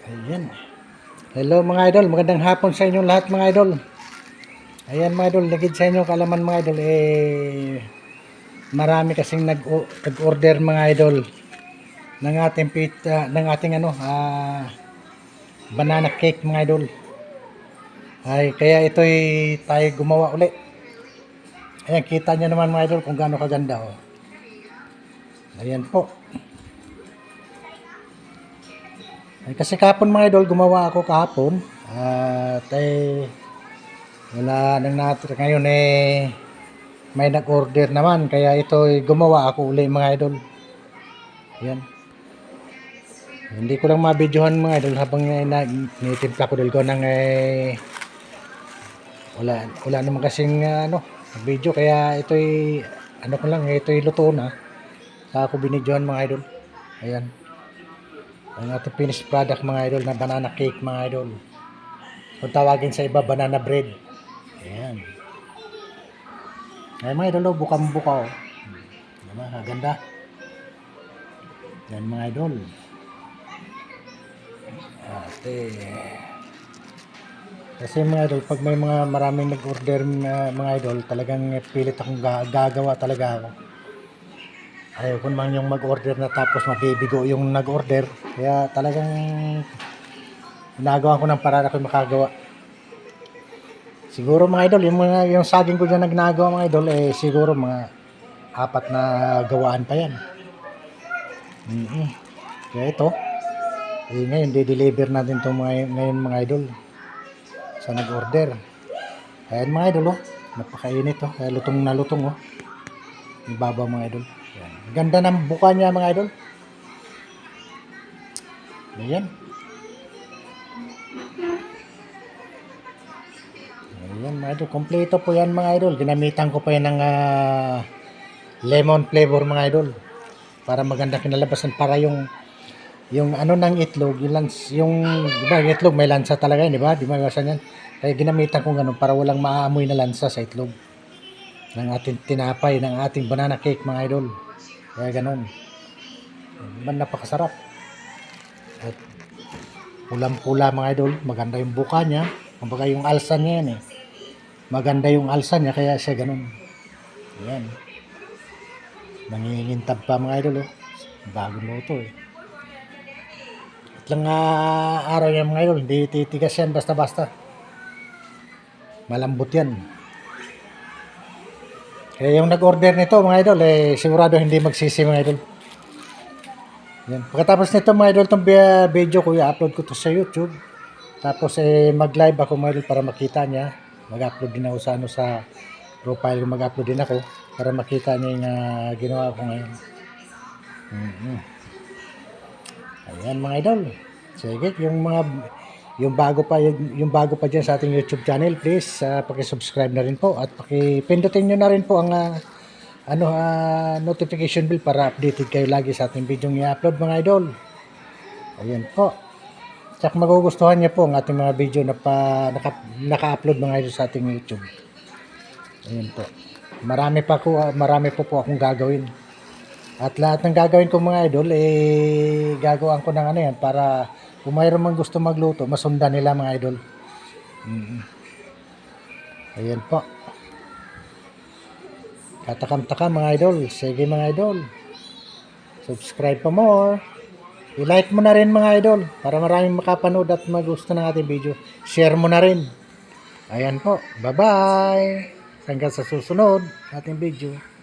Ayan. Hello mga idol, magandang hapon sa inyong lahat mga idol. Ayan mga idol, ligid sa inyo kalaman mga idol, marami kasing nag-order mga idol ng ating banana cake mga idol. Ay, kaya ito'y tayo gumawa uli. Ayan, kita nyo naman mga idol kung gaano kaganda. Oh. Ayan po. Ay, kasi kahapon mga idol, gumawa ako kahapon. At wala nang natira ngayon may nag-order naman. Kaya ito'y gumawa ako uli mga idol. Ayan. Hindi ko lang mabidyohan mga idol habang nitimpla ko dahil ko nang wala naman kasing video. Kaya ito'y ito'y luto na. Saka ako binidyohan mga idol. Ayan. Ang ating finished product mga idol na banana cake mga idol. Kung tawagin sa iba, banana bread. Ayan. Ayan mga idol, bukang-buka. Diba? Ganda. Ayan mga idol. Kasi mga idol, pag may mga maraming nag-order mga idol, talagang pilit akong gagawa talaga ako. Ayaw ko naman yung mag-order na tapos mabibigo yung nag-order. Kaya talagang ginagawa ko ng paraan ako makagawa. Siguro mga idol, yung saging ko dyan na ginagawa mga idol, siguro mga 4 na gawaan pa yan. Kaya ito, ngayon di-deliver natin ito ngayon mga idol sa nag-order. Ayan mga idol, napakainit oh. Kaya lutong na lutong oh. Ibabaw mga idol. Ayan. Ganda ng buka niya mga idol. Ayan. Ayan mga idol, kompleto po yan mga idol. Ginamitan ko pa yan ng lemon flavor mga idol. Para maganda kinalabasan, para yung ng itlog, yung diba, yung itlog may lansa talaga yun, diba? Di ba yan? Kaya ginamitan ko ganun para walang maamoy na lansa sa itlog ng ating tinapay, ng ating banana cake mga idol. Kaya ganun. Napakasarap. At pulang-pula mga idol, maganda yung buka niya. Kumbaga yung alsa niya yan Maganda yung alsa niya, kaya siya ganun. Ayan. Nangingintab pa mga idol Bagong luto Itlang araw yan mga idol, hindi titigas yan basta-basta. Malambot yan. Kaya yung nag-order nito mga idol, sigurado hindi magsisi mga idol. Yan. Pagkatapos nito mga idol, itong video ko, i-upload ko to sa YouTube. Tapos mag-live ako mga idol para makita niya. Mag-upload din ako sa profile ko, mag-upload din ako para makita niya yung ginawa ko ngayon. Ayan mga idol. Sige, yung bago pa diyan sa ating YouTube channel, please paki-subscribe na rin po at paki-pindutin niyo na rin po ang notification bell para updated kayo lagi sa ating video i-upload mga idol. Ayan po. Tsaka magugustuhan niyo po ang ating mga video na naka-upload mga idol sa ating YouTube. Ayan po. Marami po akong gagawin. At lahat ng gagawin ko mga idol, gagawin ko ng yan para kung mayroon mang gusto magluto, masundan nila mga idol. Ayan po. Katakam-takam mga idol. Sige mga idol. Subscribe pa more. I-like mo na rin mga idol para maraming makapanood at magusto ng ating video. Share mo na rin. Ayan po. Bye-bye. Hanggang sa susunod ating video.